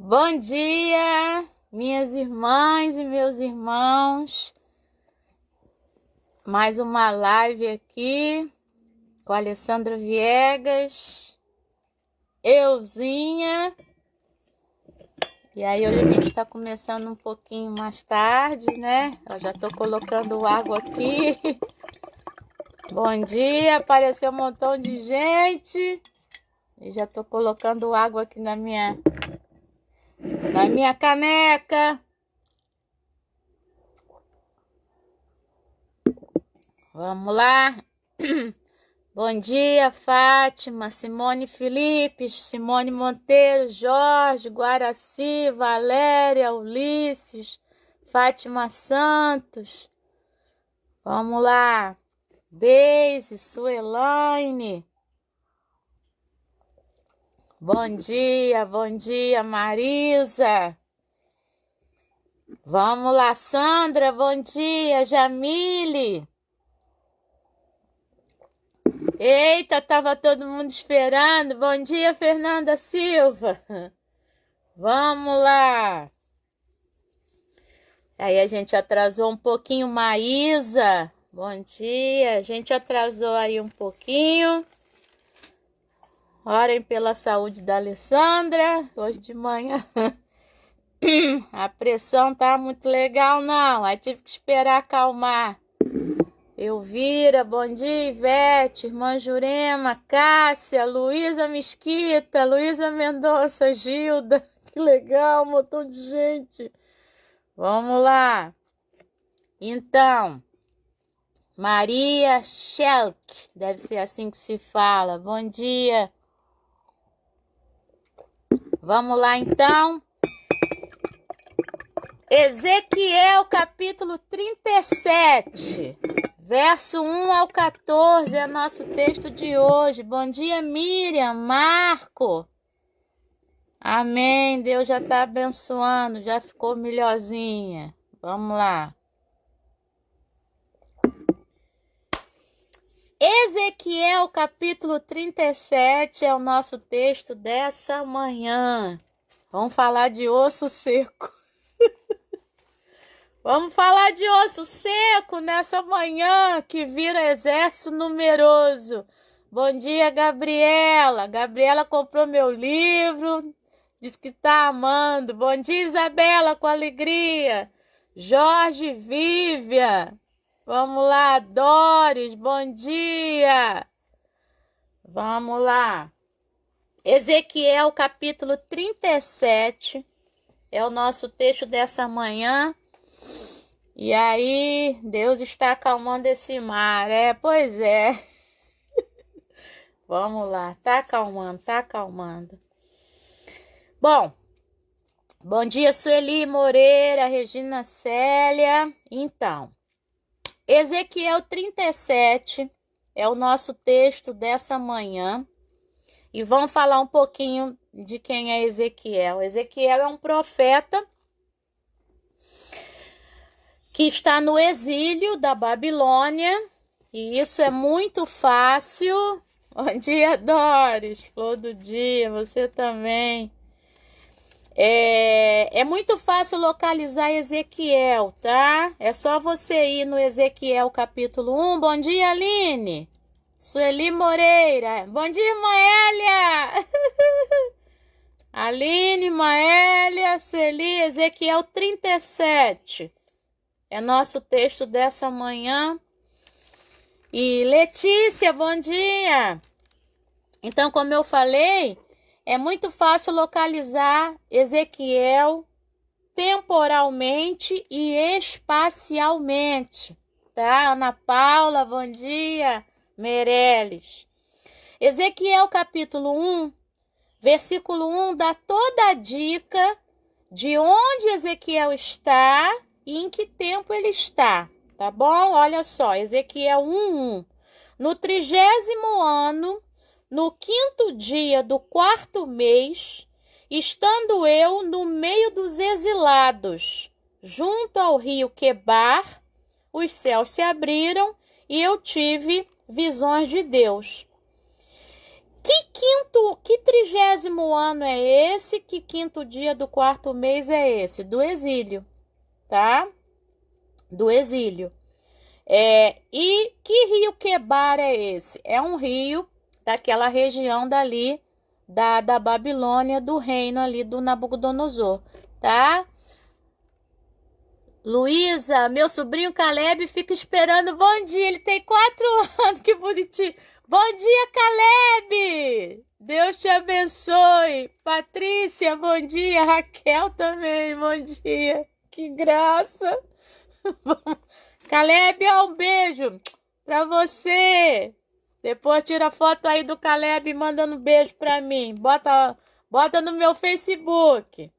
Bom dia, minhas irmãs e meus irmãos. Mais uma live aqui com a Alessandra Viegas, euzinha. E aí hoje a gente está começando um pouquinho mais tarde, né? Eu já estou colocando água aqui. Bom dia, apareceu um montão de gente. E já estou colocando água aqui na minha caneca. Vamos lá. Bom dia, Fátima, Simone Felipe, Simone Monteiro, Jorge, Guaraci, Valéria, Ulisses, Fátima Santos. Vamos lá. Deise, Suelaine. Bom dia, Marisa. Vamos lá, Sandra, bom dia, Jamile. Eita, tava todo mundo esperando. Bom dia, Fernanda Silva. Vamos lá. Aí a gente atrasou um pouquinho, Maísa. Bom dia. A gente atrasou aí um pouquinho. Orem pela saúde da Alessandra. Hoje de manhã a pressão tá muito legal, não. Aí tive que esperar acalmar. Elvira, bom dia, Ivete, irmã Jurema, Cássia, Luísa Mesquita, Luísa Mendonça, Gilda, que legal, um montão de gente. Vamos lá. Então, Maria Schelk, deve ser assim que se fala, bom dia. Vamos lá, então. Ezequiel, capítulo 37. Verso 1 ao 14 é nosso texto de hoje. Bom dia, Miriam, Marco. Amém. Deus já está abençoando, já ficou melhorzinha. Vamos lá. Ezequiel, capítulo 37 é o nosso texto dessa manhã. Vamos falar de osso seco. Vamos falar de osso seco nessa manhã que vira exército numeroso. Bom dia, Gabriela. Gabriela comprou meu livro, disse que está amando. Bom dia, Isabela, com alegria. Jorge, Vivian. Vamos lá, Doris, bom dia. Vamos lá. Ezequiel, capítulo 37, é o nosso texto dessa manhã. E aí, Deus está acalmando esse mar. Pois é. Vamos lá, tá acalmando. Bom dia, Sueli Moreira, Regina Célia. Então, Ezequiel 37 é o nosso texto dessa manhã. E vamos falar um pouquinho de quem é Ezequiel. Ezequiel é um profeta que está no exílio da Babilônia, e isso é muito fácil. Bom dia, Doris, flor do dia, você também. É muito fácil localizar Ezequiel, tá? É só você ir no Ezequiel capítulo 1. Bom dia, Aline. Sueli Moreira. Bom dia, Maélia. Aline, Maélia, Sueli, Ezequiel 37. É nosso texto dessa manhã. E Letícia, bom dia! Então, como eu falei, é muito fácil localizar Ezequiel temporalmente e espacialmente. Tá? Ana Paula, bom dia! Meirelles. Ezequiel capítulo 1, versículo 1 dá toda a dica de onde Ezequiel está e em que tempo ele está, tá bom? Olha só, Ezequiel 1:1. No 30º ano, no 5º dia do 4º mês, estando eu no meio dos exilados, junto ao rio Quebar, os céus se abriram e eu tive visões de Deus. Que 30º ano é esse? Que quinto dia do quarto mês é esse? Do exílio, tá? Do exílio. E que rio Quebar é esse? É um rio daquela região dali, da Babilônia, do reino ali do Nabucodonosor, tá? Luísa, meu sobrinho Caleb fica esperando. Bom dia, ele tem 4 anos, que bonitinho. Bom dia, Caleb! Deus te abençoe. Patrícia, bom dia. Raquel também, bom dia. Que graça. Caleb, ó, um beijo pra você. Depois tira foto aí do Caleb mandando beijo pra mim. Bota no meu Facebook.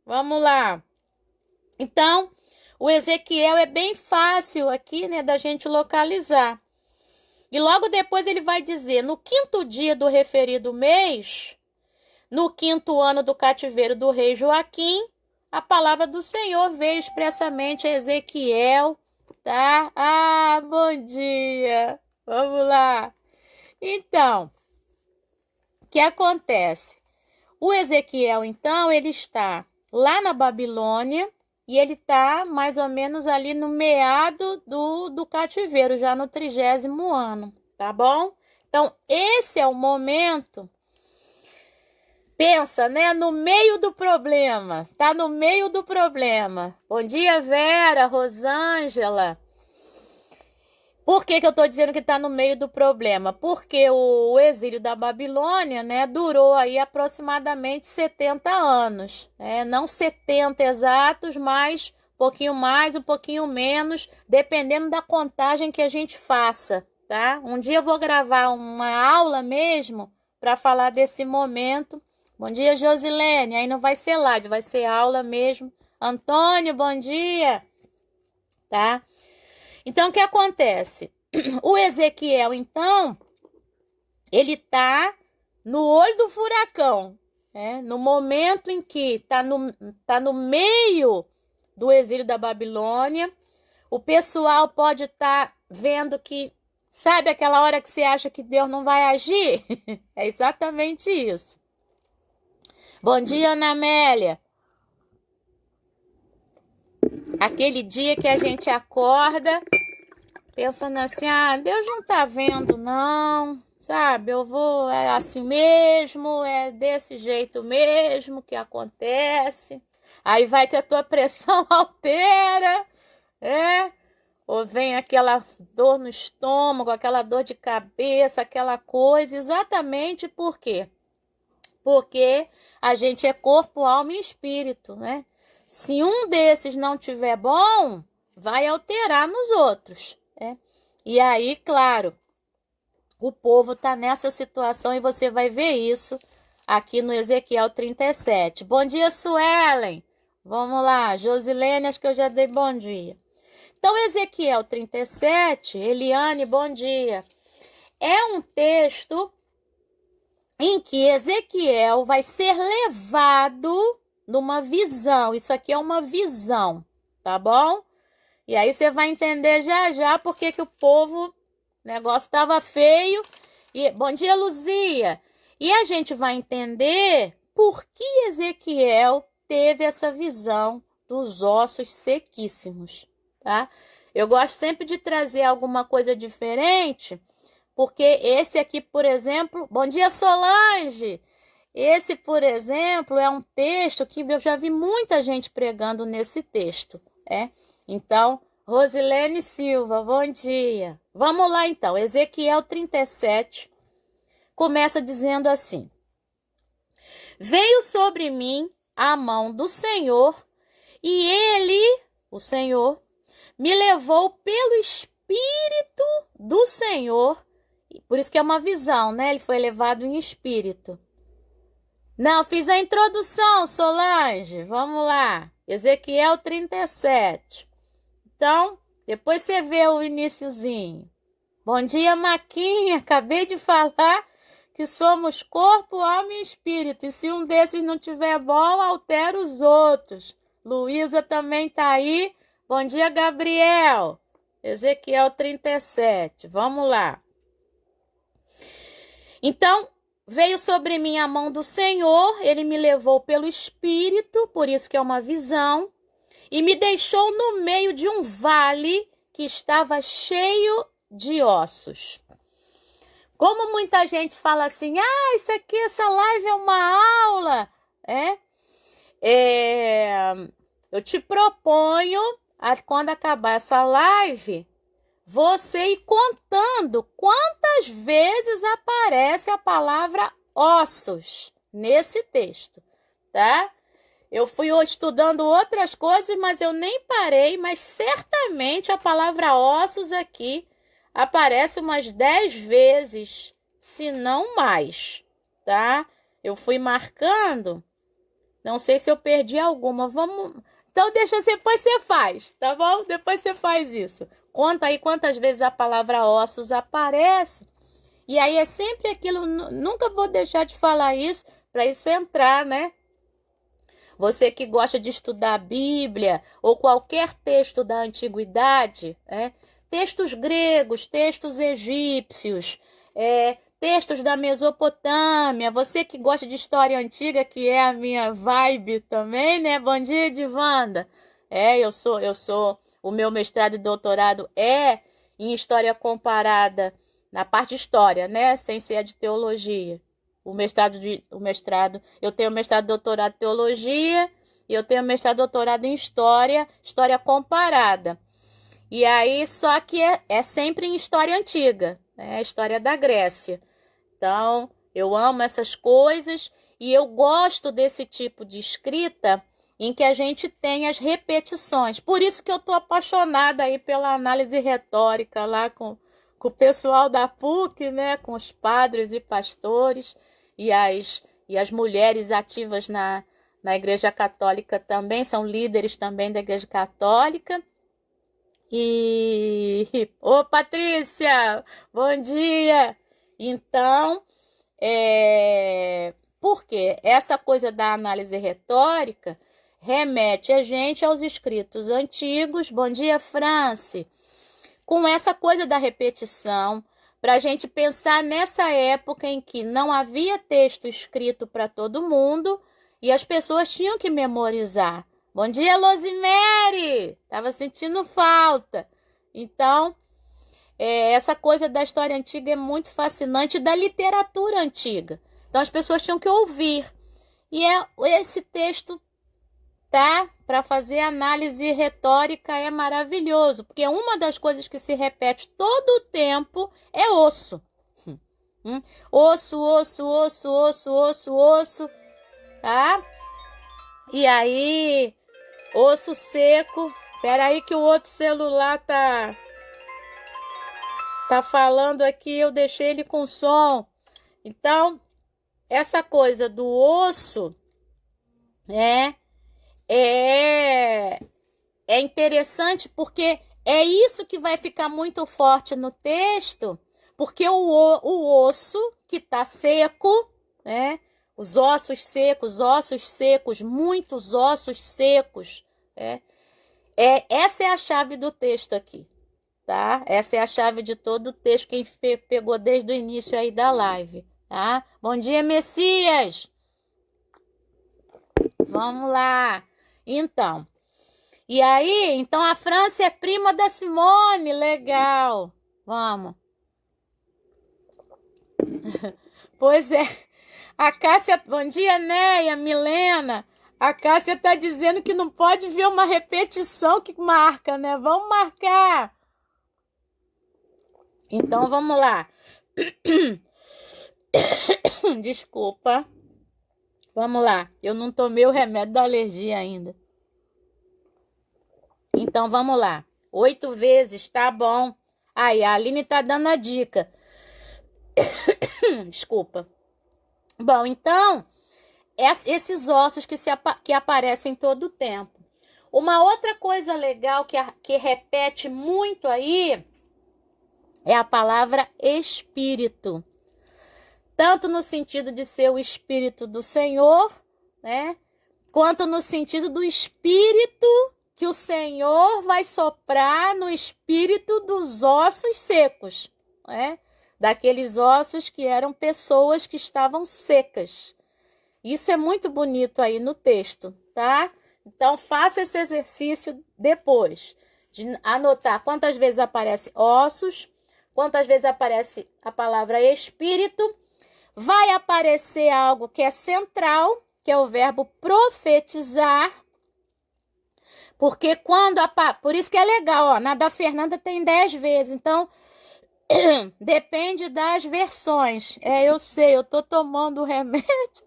Vamos lá. Então, o Ezequiel é bem fácil aqui, né, da gente localizar. E logo depois ele vai dizer, no quinto dia do referido mês, no quinto ano do cativeiro do rei Joaquim, a palavra do Senhor veio expressamente a Ezequiel, tá? Ah, bom dia! Vamos lá! Então, o que acontece? O Ezequiel, então, ele está lá na Babilônia e ele está mais ou menos ali no meado do cativeiro, já no 30º ano, tá bom? Então, esse é o momento, pensa, né, no meio do problema, tá no meio do problema. Bom dia, Vera, Rosângela. Por que eu estou dizendo que está no meio do problema? Porque o exílio da Babilônia, né, durou aí aproximadamente 70 anos. Né? Não 70 exatos, mas um pouquinho mais, um pouquinho menos, dependendo da contagem que a gente faça. Tá? Um dia eu vou gravar uma aula mesmo para falar desse momento. Bom dia, Josilene. Aí não vai ser live, vai ser aula mesmo. Antônio, bom dia. Tá? Então, o que acontece? O Ezequiel, então, ele está no olho do furacão, né? No momento em que está no meio do exílio da Babilônia, o pessoal pode estar vendo que, sabe aquela hora que você acha que Deus não vai agir? É exatamente isso. Bom dia, Ana Amélia. Aquele dia que a gente acorda pensando assim, Deus não tá vendo não, sabe, eu vou, é assim mesmo, é desse jeito mesmo que acontece, aí vai que a tua pressão altera, ou vem aquela dor no estômago, aquela dor de cabeça, aquela coisa, exatamente por quê? Porque a gente é corpo, alma e espírito, né? Se um desses não tiver bom, vai alterar nos outros, né? E aí, claro, o povo está nessa situação e você vai ver isso aqui no Ezequiel 37. Bom dia, Suelen. Vamos lá, Josilene, acho que eu já dei bom dia. Então, Ezequiel 37, Eliane, bom dia. É um texto em que Ezequiel vai ser levado numa visão. Isso aqui é uma visão, tá bom? E aí você vai entender já já porque que o povo, o negócio estava feio. E bom dia, Luzia. E a gente vai entender por que Ezequiel teve essa visão dos ossos sequíssimos, tá? Eu gosto sempre de trazer alguma coisa diferente, porque esse aqui, por exemplo, bom dia, Solange. Esse, por exemplo, é um texto que eu já vi muita gente pregando nesse texto, né? Então, Rosilene Silva, bom dia. Vamos lá, então. Ezequiel 37 começa dizendo assim: Veio sobre mim a mão do Senhor, e ele, o Senhor, me levou pelo Espírito do Senhor. Por isso que é uma visão, né? Ele foi levado em espírito. Não, fiz a introdução, Solange. Vamos lá. Ezequiel 37. Então, depois você vê o iniciozinho. Bom dia, Maquinha. Acabei de falar que somos corpo, alma e espírito. E se um desses não tiver bom, altera os outros. Luísa também tá aí. Bom dia, Gabriel. Ezequiel 37. Vamos lá. Então, veio sobre mim a mão do Senhor, ele me levou pelo Espírito, por isso que é uma visão, e me deixou no meio de um vale que estava cheio de ossos. Como muita gente fala assim, isso aqui, essa live é uma aula, eu te proponho, quando acabar essa live, você ir contando quantas vezes aparece a palavra ossos nesse texto, tá? Eu fui estudando outras coisas, mas eu nem parei, mas certamente a palavra ossos aqui aparece umas 10 vezes, se não mais, tá? Eu fui marcando, não sei se eu perdi alguma, Então deixa, depois você faz, tá bom? Depois você faz isso. Conta aí quantas vezes a palavra ossos aparece. E aí é sempre aquilo, nunca vou deixar de falar isso, para isso entrar, né? Você que gosta de estudar a Bíblia ou qualquer texto da antiguidade, textos gregos, textos egípcios, textos da Mesopotâmia, você que gosta de história antiga, que é a minha vibe também, né? Bom dia, Divanda. O meu mestrado e doutorado é em história comparada, na parte de história, né? Sem ser a de teologia. Eu tenho mestrado e doutorado em teologia e eu tenho mestrado e doutorado em história comparada. E aí, só que é sempre em história antiga, né? A história da Grécia. Então, eu amo essas coisas e eu gosto desse tipo de escrita em que a gente tem as repetições. Por isso que eu estou apaixonada aí pela análise retórica lá com o pessoal da PUC, né? Com os padres e pastores e as mulheres ativas na Igreja Católica também, são líderes também da Igreja Católica. Ô, Patrícia, bom dia! Então, por quê? Essa coisa da análise retórica remete a gente aos escritos antigos. Bom dia, France! Com essa coisa da repetição, para a gente pensar nessa época em que não havia texto escrito para todo mundo e as pessoas tinham que memorizar. Bom dia, Losimere! Estava sentindo falta. Então, essa coisa da história antiga é muito fascinante, da literatura antiga. Então, as pessoas tinham que ouvir. E esse texto, tá? Para fazer análise retórica é maravilhoso, porque uma das coisas que se repete todo o tempo é osso. Osso, osso, osso, osso, osso, osso, tá? E aí, osso seco. Espera aí que o outro celular tá falando aqui, eu deixei ele com som. Então, essa coisa do osso, é interessante porque é isso que vai ficar muito forte no texto, porque o osso que está seco, né? Os ossos secos, muitos ossos secos, essa é a chave do texto aqui, tá? Essa é a chave de todo o texto, quem pegou desde o início aí da live, tá? Bom dia, Messias! Vamos lá! Então, e aí, então a França é prima da Simone, legal, vamos. Pois é, a Cássia, bom dia, Neia, Milena, a Cássia tá dizendo que não pode ver uma repetição que marca, né? Vamos marcar. Então, vamos lá. Desculpa. Vamos lá, eu não tomei o remédio da alergia ainda. Então, vamos lá. 8 vezes, tá bom. Aí, a Aline tá dando a dica. Desculpa. Bom, então, esses ossos que aparecem todo o tempo. Uma outra coisa legal que repete muito aí é a palavra espírito. Tanto no sentido de ser o Espírito do Senhor, né? Quanto no sentido do Espírito que o Senhor vai soprar no espírito dos ossos secos, né? daqueles ossos que eram pessoas que estavam secas. Isso é muito bonito aí no texto, tá? Então, faça esse exercício depois, de anotar quantas vezes aparece ossos, quantas vezes aparece a palavra espírito. Vai aparecer algo que é central, que é o verbo profetizar. Porque por isso que é legal, ó, na da Fernanda tem 10 vezes, então depende das versões. Eu sei, eu tô tomando o remédio.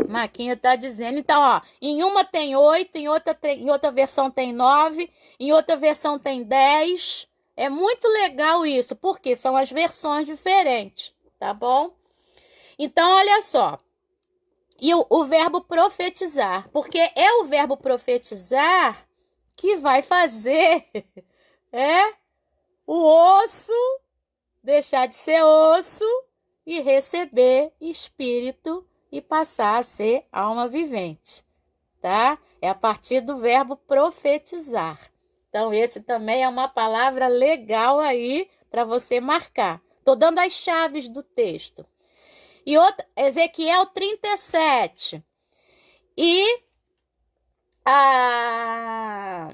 Marquinha tá dizendo, então, ó, em uma tem 8, em outra versão tem 9, em outra versão tem 10. É muito legal isso, porque são as versões diferentes, tá bom? Então, olha só. E o verbo profetizar, porque é o verbo profetizar que vai fazer o osso deixar de ser osso e receber espírito e passar a ser alma vivente, tá? É a partir do verbo profetizar. Então, esse também é uma palavra legal aí para você marcar. Tô dando as chaves do texto. E outra, Ezequiel 37. E a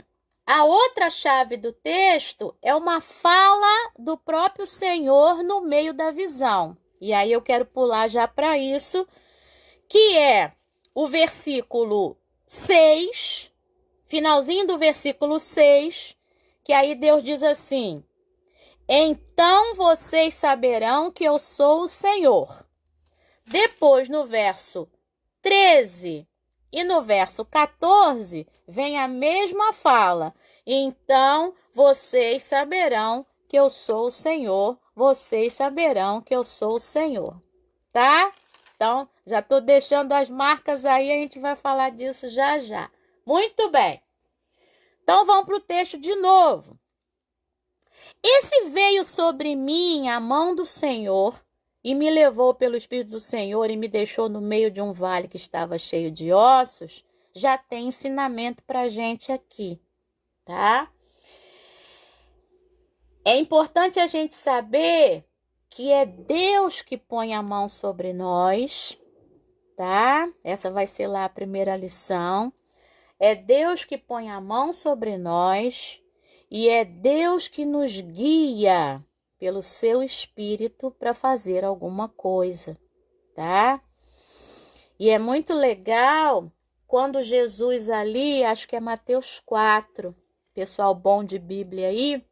outra chave do texto é uma fala do próprio Senhor no meio da visão. E aí eu quero pular já para isso, que é o versículo 6, finalzinho do versículo 6, que aí Deus diz assim: então vocês saberão que eu sou o Senhor. Depois, no verso 13 e no verso 14, vem a mesma fala. Então, vocês saberão que eu sou o Senhor. Vocês saberão que eu sou o Senhor. Tá? Então, já estou deixando as marcas aí, a gente vai falar disso já já. Muito bem. Então, vamos para o texto de novo. E se veio sobre mim a mão do Senhor e me levou pelo Espírito do Senhor e me deixou no meio de um vale que estava cheio de ossos, já tem ensinamento para a gente aqui, tá? É importante a gente saber que é Deus que põe a mão sobre nós, tá? Essa vai ser lá a primeira lição. É Deus que põe a mão sobre nós e é Deus que nos guia pelo seu Espírito para fazer alguma coisa, tá? E é muito legal quando Jesus ali, acho que é Mateus 4, pessoal bom de Bíblia aí,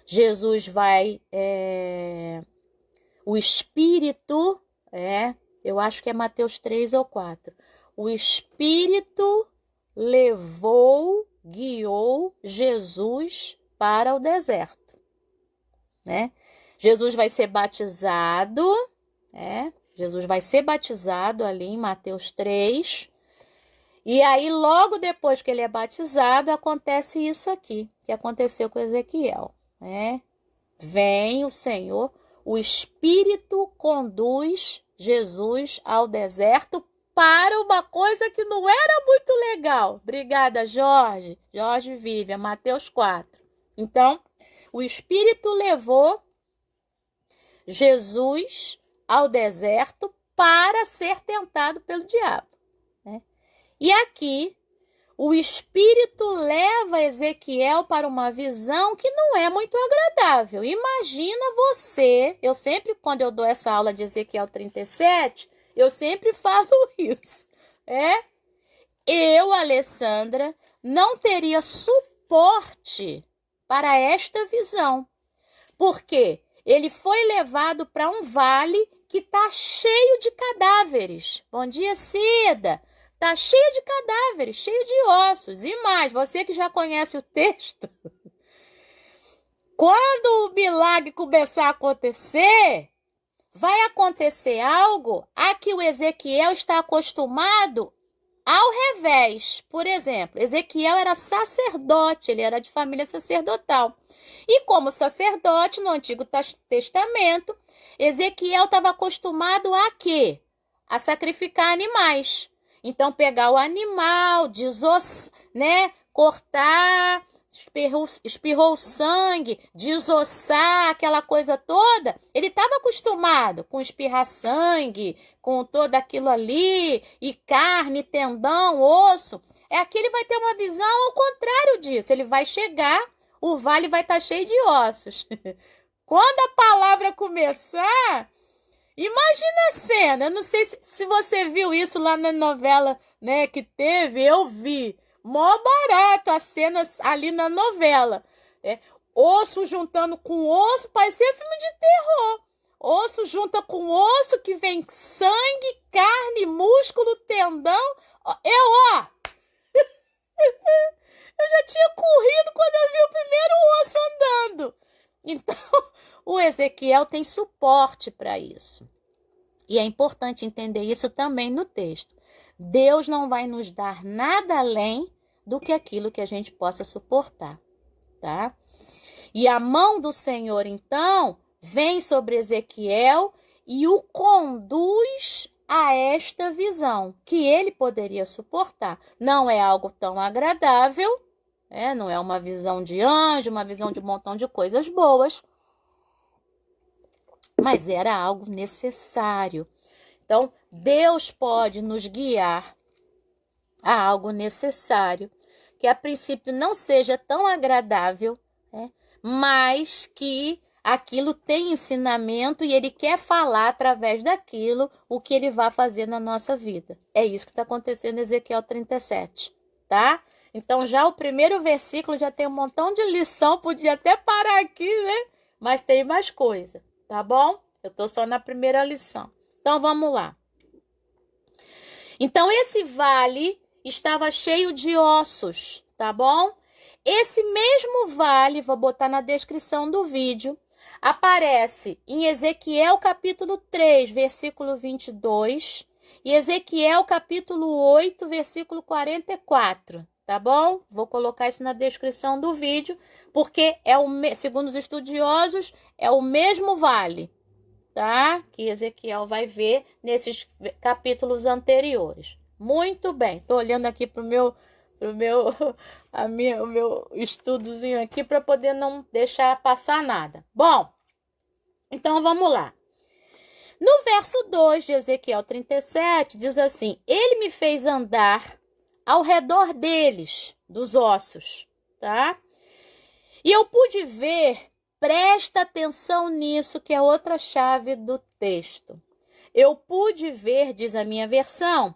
Jesus vai, o Espírito, eu acho que é Mateus 3 ou 4, o Espírito guiou Jesus para o deserto. Né? Jesus vai ser batizado, Jesus vai ser batizado ali em Mateus 3, e aí logo depois que ele é batizado, acontece isso aqui, que aconteceu com Ezequiel, né? Vem o Senhor, o Espírito conduz Jesus ao deserto para uma coisa que não era muito legal. Obrigada, Jorge. Jorge Vive, é Mateus 4. Então, o Espírito levou Jesus ao deserto para ser tentado pelo diabo, né? E aqui, o Espírito leva Ezequiel para uma visão que não é muito agradável. Imagina você, quando eu dou essa aula de Ezequiel 37, eu sempre falo isso, Eu, Alessandra, não teria suporte para esta visão, porque ele foi levado para um vale que está cheio de cadáveres. Bom dia, Cida! Está cheio de cadáveres, cheio de ossos. E mais, você que já conhece o texto, quando o milagre começar a acontecer, vai acontecer algo a que o Ezequiel está acostumado ao revés. Por exemplo, Ezequiel era sacerdote, ele era de família sacerdotal. E como sacerdote no Antigo Testamento, Ezequiel estava acostumado a quê? A sacrificar animais. Então, pegar o animal, cortar, espirrou sangue, desossar, aquela coisa toda. Ele estava acostumado com espirrar sangue, com todo aquilo ali, e carne, tendão, osso. Aqui ele vai ter uma visão ao contrário disso. Ele vai chegar, o vale vai estar cheio de ossos. Quando a palavra começar, imagina a cena. Eu não sei se você viu isso lá na novela, né, que teve, eu vi. Mó barato as cenas ali na novela. Osso juntando com osso, parecia filme de terror. Osso junta com osso, que vem sangue, carne, músculo, tendão. Eu já tinha corrido quando eu vi o primeiro osso andando. Então, o Ezequiel tem suporte para isso. E é importante entender isso também no texto. Deus não vai nos dar nada além do que aquilo que a gente possa suportar, tá? E a mão do Senhor, então, vem sobre Ezequiel e o conduz a esta visão que ele poderia suportar. Não é algo tão agradável, não é uma visão de anjo, uma visão de um montão de coisas boas, mas era algo necessário. Então, Deus pode nos guiar a algo necessário, que a princípio não seja tão agradável, mas que aquilo tem ensinamento e ele quer falar através daquilo o que ele vai fazer na nossa vida. É isso que está acontecendo em Ezequiel 37, tá? Então, já o primeiro versículo já tem um montão de lição, podia até parar aqui, né? Mas tem mais coisa, tá bom? Eu estou só na primeira lição. Então, vamos lá. Então, esse vale estava cheio de ossos, tá bom? Esse mesmo vale, vou botar na descrição do vídeo, aparece em Ezequiel capítulo 3, versículo 22, e Ezequiel capítulo 8, versículo 44, tá bom? Vou colocar isso na descrição do vídeo, porque segundo os estudiosos, é o mesmo vale, tá? Que Ezequiel vai ver nesses capítulos anteriores. Muito bem, estou olhando aqui para o meu estudozinho aqui para poder não deixar passar nada. Bom, então vamos lá. No verso 2 de Ezequiel 37, diz assim: ele me fez andar ao redor deles, dos ossos, tá? E eu pude ver, presta atenção nisso, que é outra chave do texto. Eu pude ver, diz a minha versão,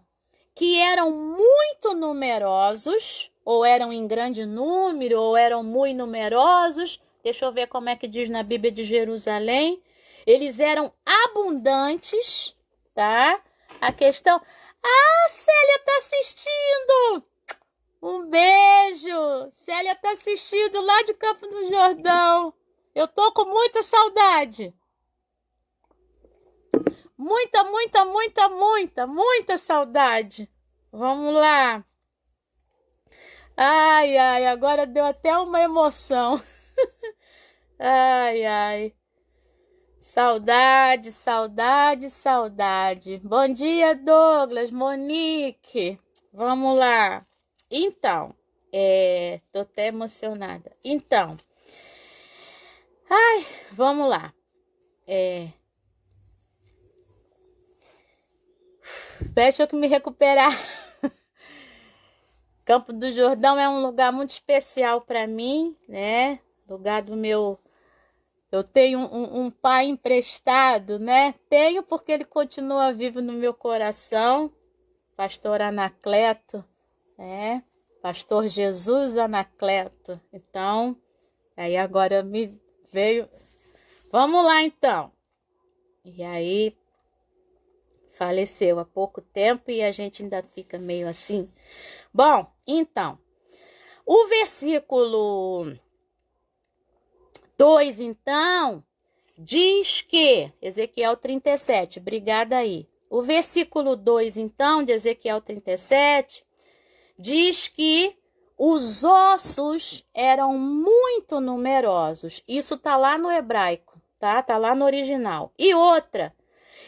que eram muito numerosos, ou eram em grande número, ou eram muito numerosos. Deixa eu ver como é que diz na Bíblia de Jerusalém. Eles eram abundantes, tá? A questão... Ah, Célia tá assistindo! Um beijo! Célia tá assistindo lá de Campo do Jordão. Eu tô com muita saudade. Muita saudade. Vamos lá. Ai, agora deu até uma emoção. Ai. Saudade. Bom dia, Douglas, Monique. Vamos lá. Então, tô até emocionada. Então, vamos lá. Deixa eu me recuperar. Campo do Jordão é um lugar muito especial para mim, né? Lugar do meu... Eu tenho um pai emprestado, né? Tenho porque ele continua vivo no meu coração. Pastor Anacleto, né? Pastor Jesus Anacleto. Então, aí agora me veio... Vamos lá, então. E aí... faleceu há pouco tempo e a gente ainda fica meio assim. Bom, então, o versículo 2, então, diz que, Ezequiel 37, obrigada aí. O versículo 2, então, de Ezequiel 37, diz que os ossos eram muito numerosos. Isso tá lá no hebraico, tá? Tá lá no original. E outra...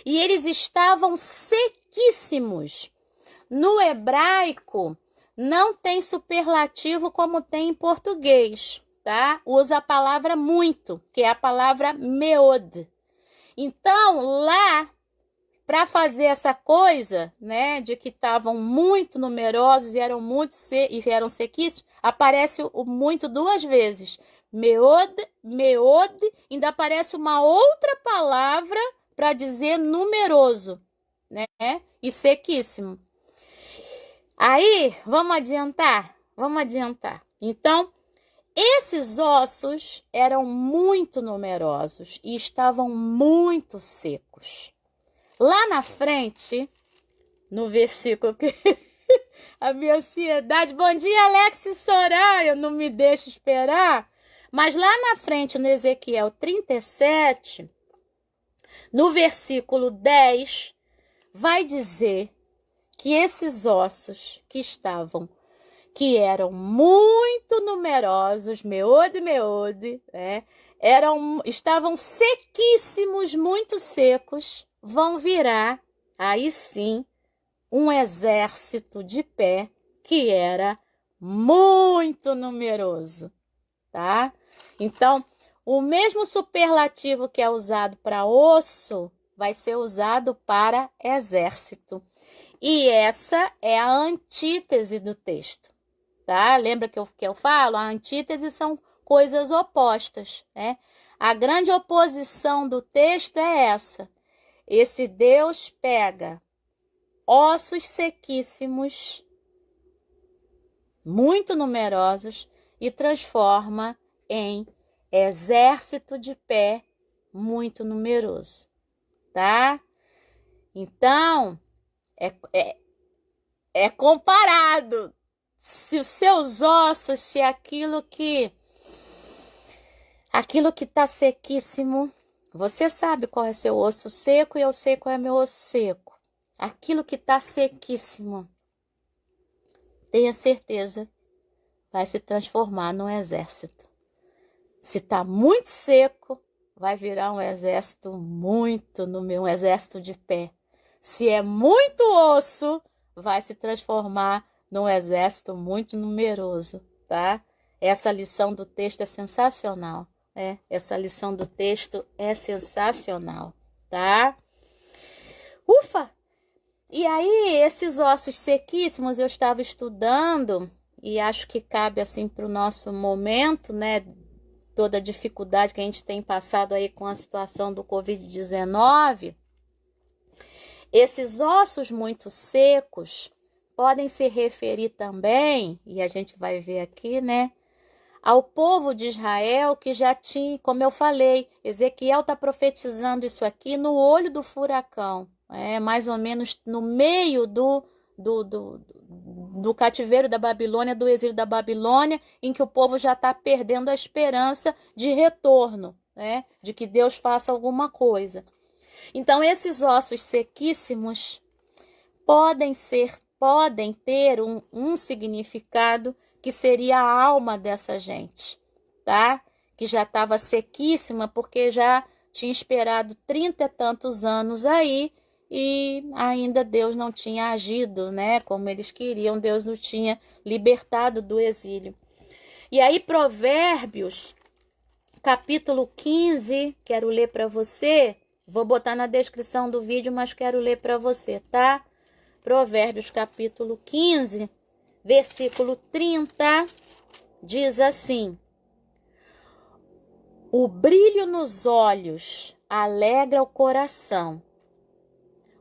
E eles estavam sequíssimos. No hebraico, não tem superlativo como tem em português, tá? Usa a palavra muito, que é a palavra meod. Então, lá, para fazer essa coisa, né, de que estavam muito numerosos e eram sequíssimos, aparece o muito duas vezes. Meod, meod, ainda aparece uma outra palavra para dizer numeroso, né, e sequíssimo. Aí, vamos adiantar? Vamos adiantar. Então, esses ossos eram muito numerosos e estavam muito secos. Lá na frente, no versículo que a minha ansiedade... Bom dia, Alex e Soraya, não me deixa esperar. Mas lá na frente, no Ezequiel 37, no versículo 10, vai dizer que esses ossos que eram muito numerosos, meode, estavam sequíssimos, muito secos, vão virar, aí sim, um exército de pé que era muito numeroso, tá? Então, o mesmo superlativo que é usado para osso vai ser usado para exército. E essa é a antítese do texto, tá? Lembra que eu falo? A antítese são coisas opostas, né? A grande oposição do texto é essa. Esse Deus pega ossos sequíssimos, muito numerosos, e transforma em exército de pé muito numeroso, tá? Então, é comparado. Se os seus ossos, se aquilo que está sequíssimo, você sabe qual é seu osso seco e eu sei qual é meu osso seco. Aquilo que está sequíssimo, tenha certeza, vai se transformar num exército. Se está muito seco, vai virar um exército um exército de pé. Se é muito osso, vai se transformar num exército muito numeroso, tá? Essa lição do texto é sensacional, né? Essa lição do texto é sensacional, tá? Ufa! E aí, esses ossos sequíssimos, eu estava estudando e acho que cabe assim para o nosso momento, né? Toda a dificuldade que a gente tem passado aí com a situação do Covid-19. Esses ossos muito secos podem se referir também, e a gente vai ver aqui, né, ao povo de Israel que já tinha, como eu falei, Ezequiel está profetizando isso aqui no olho do furacão, mais ou menos no meio do cativeiro da Babilônia, do exílio da Babilônia, em que o povo já está perdendo a esperança de retorno, né, de que Deus faça alguma coisa. Então, esses ossos sequíssimos podem ter um significado que seria a alma dessa gente, tá? Que já estava sequíssima porque já tinha esperado 30 e tantos anos aí e ainda Deus não tinha agido, né? Como eles queriam, Deus não tinha libertado do exílio. E aí, Provérbios, capítulo 15, quero ler para você. Vou botar na descrição do vídeo, mas quero ler para você, tá? Provérbios, capítulo 15, versículo 30, diz assim: o brilho nos olhos alegra o coração.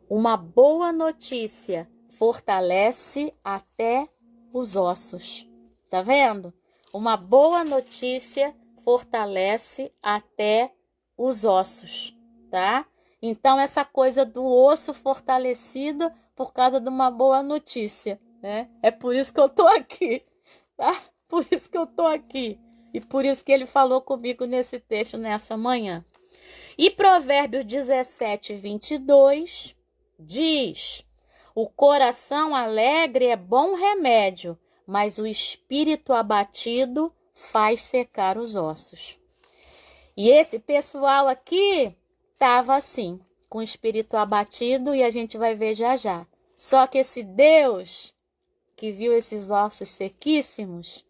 Uma boa notícia fortalece até os ossos. Tá vendo? Uma boa notícia fortalece até os ossos. Tá? Então, essa coisa do osso fortalecido por causa de uma boa notícia, né? É por isso que eu tô aqui, tá? Por isso que eu tô aqui. E por isso que ele falou comigo nesse texto nessa manhã. E Provérbios 17, 22 diz: o coração alegre é bom remédio, mas o espírito abatido faz secar os ossos. E esse pessoal aqui estava assim, com o espírito abatido, e a gente vai ver já já. Só que esse Deus que viu esses ossos sequíssimos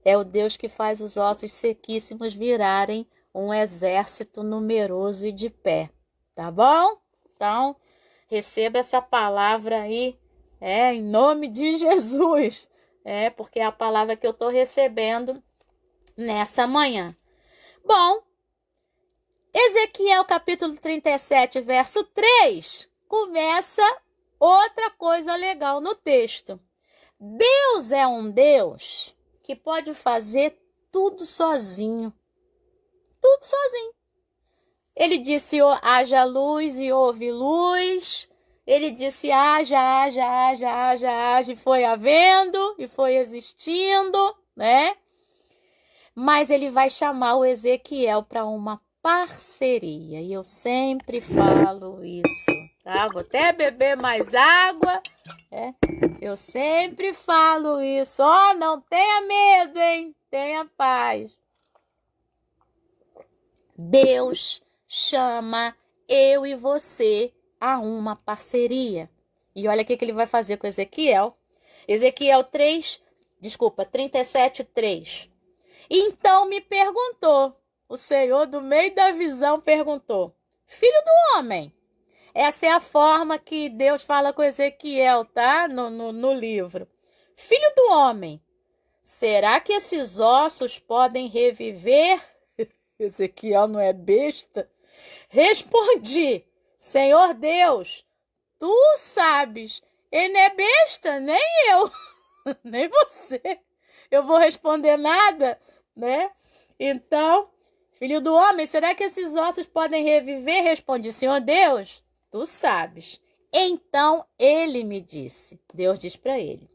é o Deus que faz os ossos sequíssimos virarem um exército numeroso e de pé. Tá bom? Então, receba essa palavra aí, em nome de Jesus. Porque é a palavra que eu estou recebendo nessa manhã. Bom, Ezequiel capítulo 37, verso 3, começa outra coisa legal no texto. Deus é um Deus que pode fazer tudo sozinho. Tudo sozinho. Ele disse, haja luz e houve luz. Ele disse, haja, e foi havendo, e foi existindo, né? Mas ele vai chamar o Ezequiel para uma parceria. E eu sempre falo isso, tá? Vou até beber mais água. Eu sempre falo isso. Não tenha medo, hein? Tenha paz. Deus chama eu e você a uma parceria. E olha o que ele vai fazer com Ezequiel. Ezequiel 37, 3. Então me perguntou, o Senhor do meio da visão perguntou, filho do homem, essa é a forma que Deus fala com Ezequiel, tá? No livro. Filho do homem, será que esses ossos podem reviver? Ezequiel não é besta? Respondi, Senhor Deus, tu sabes. Ele não é besta, nem eu, nem você. Eu vou responder nada, né? Então, filho do homem, será que esses ossos podem reviver? Respondi, Senhor Deus, tu sabes. Então ele me disse, Deus diz para ele,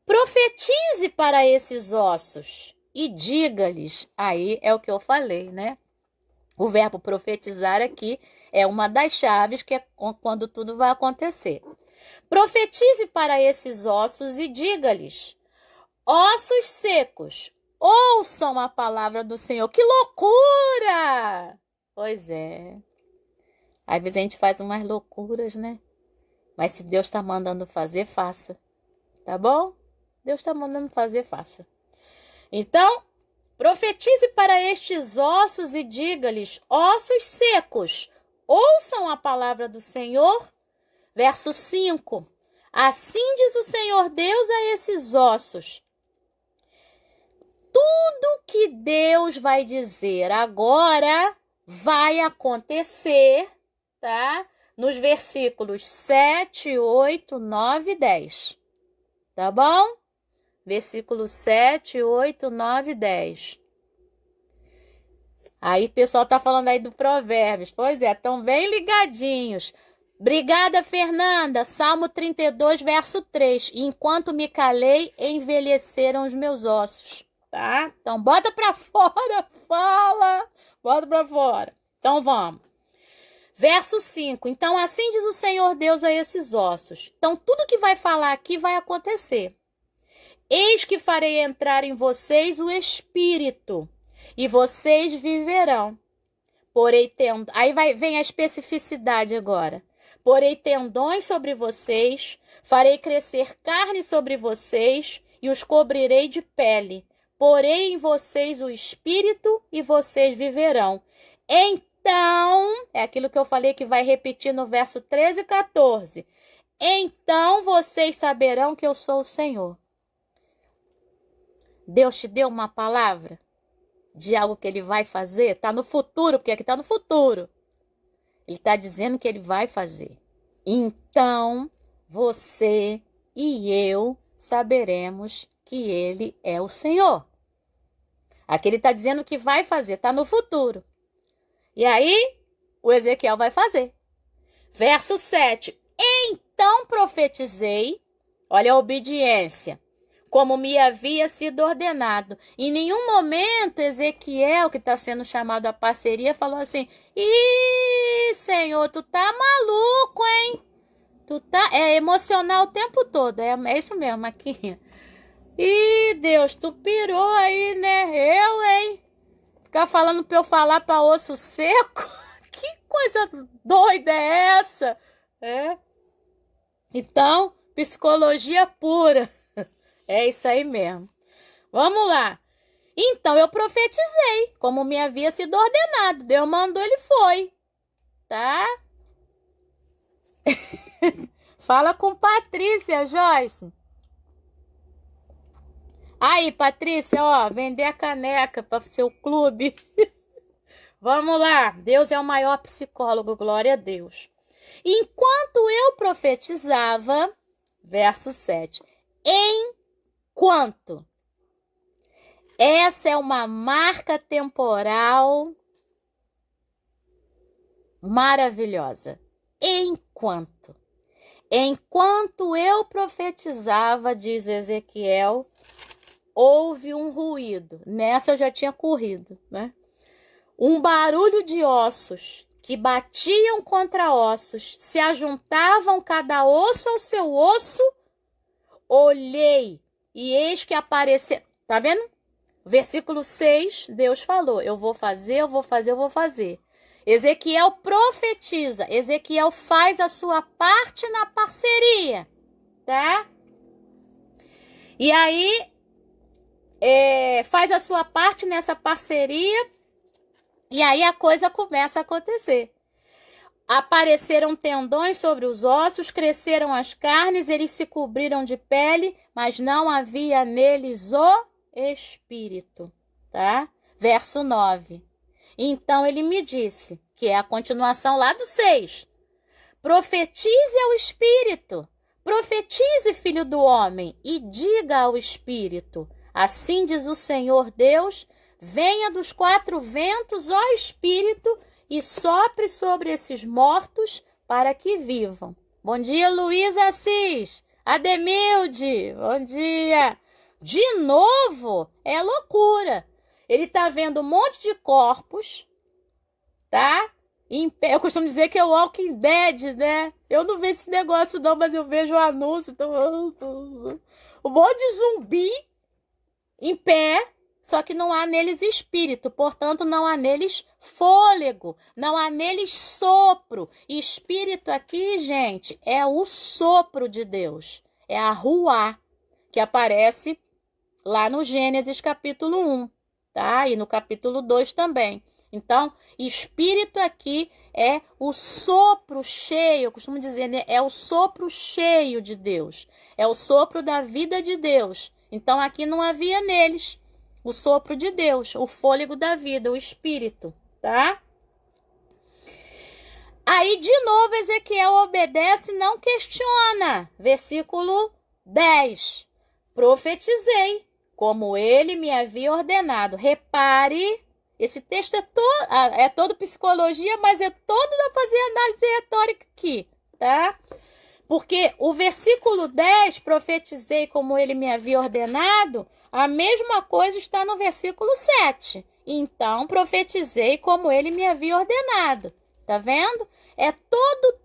profetize para esses ossos e diga-lhes, aí é o que eu falei, né? O verbo profetizar aqui é uma das chaves que é quando tudo vai acontecer. Profetize para esses ossos e diga-lhes, ossos secos, ouçam a palavra do Senhor. Que loucura! Pois é. Às vezes a gente faz umas loucuras, né? Mas se Deus está mandando fazer, faça. Tá bom? Deus está mandando fazer, faça. Então, profetize para estes ossos e diga-lhes, ossos secos, ouçam a palavra do Senhor. Verso 5. Assim diz o Senhor Deus a esses ossos. Tudo que Deus vai dizer agora vai acontecer, tá? Nos versículos 7, 8, 9 e 10. Tá bom? Versículos 7, 8, 9 e 10. Aí o pessoal tá falando aí do Provérbios. Pois é, estão bem ligadinhos. Obrigada, Fernanda. Salmo 32, verso 3. Enquanto me calei, envelheceram os meus ossos. Tá? Então, bota pra fora, fala. Bota pra fora. Então, vamos. Verso 5. Então, assim diz o Senhor Deus a esses ossos. Então, tudo que vai falar aqui vai acontecer. Eis que farei entrar em vocês o Espírito, e vocês viverão. Porei aí vem a especificidade agora. Porei tendões sobre vocês, farei crescer carne sobre vocês, e os cobrirei de pele. Porei em vocês o Espírito, e vocês viverão. Então, é aquilo que eu falei que vai repetir no verso 13 e 14. Então vocês saberão que eu sou o Senhor. Deus te deu uma palavra de algo que ele vai fazer? Está no futuro, porque aqui está no futuro. Ele está dizendo que ele vai fazer. Então, você e eu saberemos que ele é o Senhor. Aqui ele está dizendo que vai fazer, está no futuro. E aí, o Ezequiel vai fazer. Verso 7. Então profetizei, olha a obediência, como me havia sido ordenado. Em nenhum momento Ezequiel, que está sendo chamado à parceria, falou assim, ih, Senhor, tu tá maluco, hein? Tu tá emocional o tempo todo, é isso mesmo aqui. Ih, Deus, tu pirou aí, né? Eu, hein? Ficar falando pra eu falar pra osso seco? Que coisa doida é essa? Então, Psicologia pura. É isso aí mesmo. Vamos lá. Então, eu profetizei, como me havia sido ordenado. Deus mandou, ele foi. Tá? Fala com Patrícia, Joyce. Aí, Patrícia, ó, vender a caneca para o seu clube. Vamos lá. Deus é o maior psicólogo, glória a Deus. Enquanto eu profetizava, verso 7, enquanto. Essa é uma marca temporal maravilhosa. Enquanto. Enquanto eu profetizava, diz o Ezequiel, houve um ruído. Nessa eu já tinha corrido, né? Um barulho de ossos que batiam contra ossos, se ajuntavam cada osso ao seu osso. Olhei e eis que apareceu. Tá vendo? Versículo 6, Deus falou, eu vou fazer, eu vou fazer, eu vou fazer. Ezequiel profetiza, Ezequiel faz a sua parte na parceria, tá? E aí, faz a sua parte nessa parceria, e aí a coisa começa a acontecer. Apareceram tendões sobre os ossos, cresceram as carnes, eles se cobriram de pele, mas não havia neles o Espírito, tá? Verso 9. Então ele me disse, que é a continuação lá do 6. Profetize ao Espírito, profetize, filho do homem, e diga ao Espírito, assim diz o Senhor Deus, venha dos 4 ventos, ó Espírito, e sopre sobre esses mortos para que vivam. Bom dia, Luiz Assis. Ademilde, bom dia. De novo, é loucura. Ele tá vendo um monte de corpos, tá? Em pé. Eu costumo dizer que é o Walking Dead, né? Eu não vejo esse negócio não, mas eu vejo o anúncio. Então... Um monte de zumbi em pé, só que não há neles espírito. Portanto, não há neles fôlego. Não há neles sopro. Espírito aqui, gente, é o sopro de Deus. É a ruá, que aparece lá no Gênesis capítulo 1, tá? E no capítulo 2 também. Então, espírito aqui é o sopro cheio, eu costumo dizer, né? É o sopro cheio de Deus. É o sopro da vida de Deus. Então, aqui não havia neles o sopro de Deus, o fôlego da vida, o espírito, tá? Aí, de novo, Ezequiel obedece e não questiona. Versículo 10. Profetizei, como ele me havia ordenado. Repare, esse texto é todo psicologia, mas é todo para fazer análise retórica aqui, tá? Porque o versículo 10, profetizei como ele me havia ordenado, a mesma coisa está no versículo 7. Então, profetizei como ele me havia ordenado. Tá vendo? É todo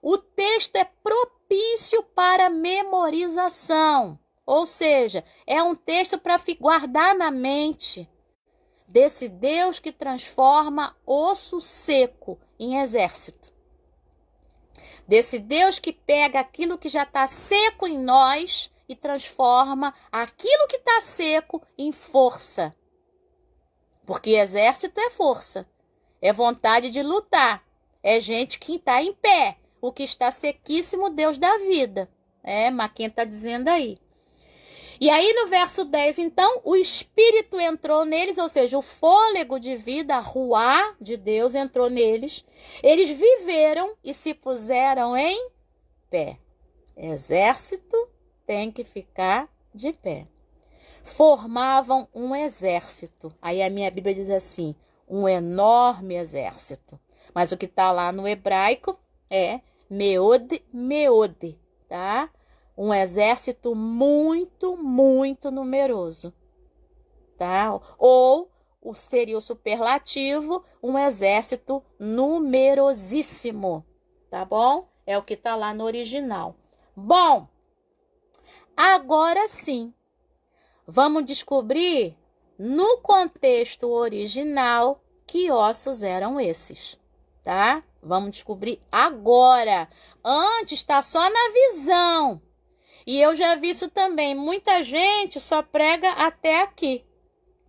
o texto é propício para memorização. Ou seja, é um texto para guardar na mente desse Deus que transforma osso seco em exército. Desse Deus que pega aquilo que já está seco em nós e transforma aquilo que está seco em força. Porque exército é força, é vontade de lutar, é gente que está em pé, o que está sequíssimo, Deus da vida. Mas quem está dizendo aí? E aí no verso 10, então, o Espírito entrou neles, ou seja, o fôlego de vida, a ruá de Deus entrou neles. Eles viveram e se puseram em pé. Exército tem que ficar de pé. Formavam um exército. Aí a minha Bíblia diz assim, um enorme exército. Mas o que está lá no hebraico é meode, tá? Um exército muito, muito numeroso, tá? Ou seria o superlativo, um exército numerosíssimo, tá bom? É o que tá lá no original. Bom, agora sim, vamos descobrir no contexto original que ossos eram esses, tá? Vamos descobrir agora. Antes está só na visão. E eu já vi isso também. Muita gente só prega até aqui.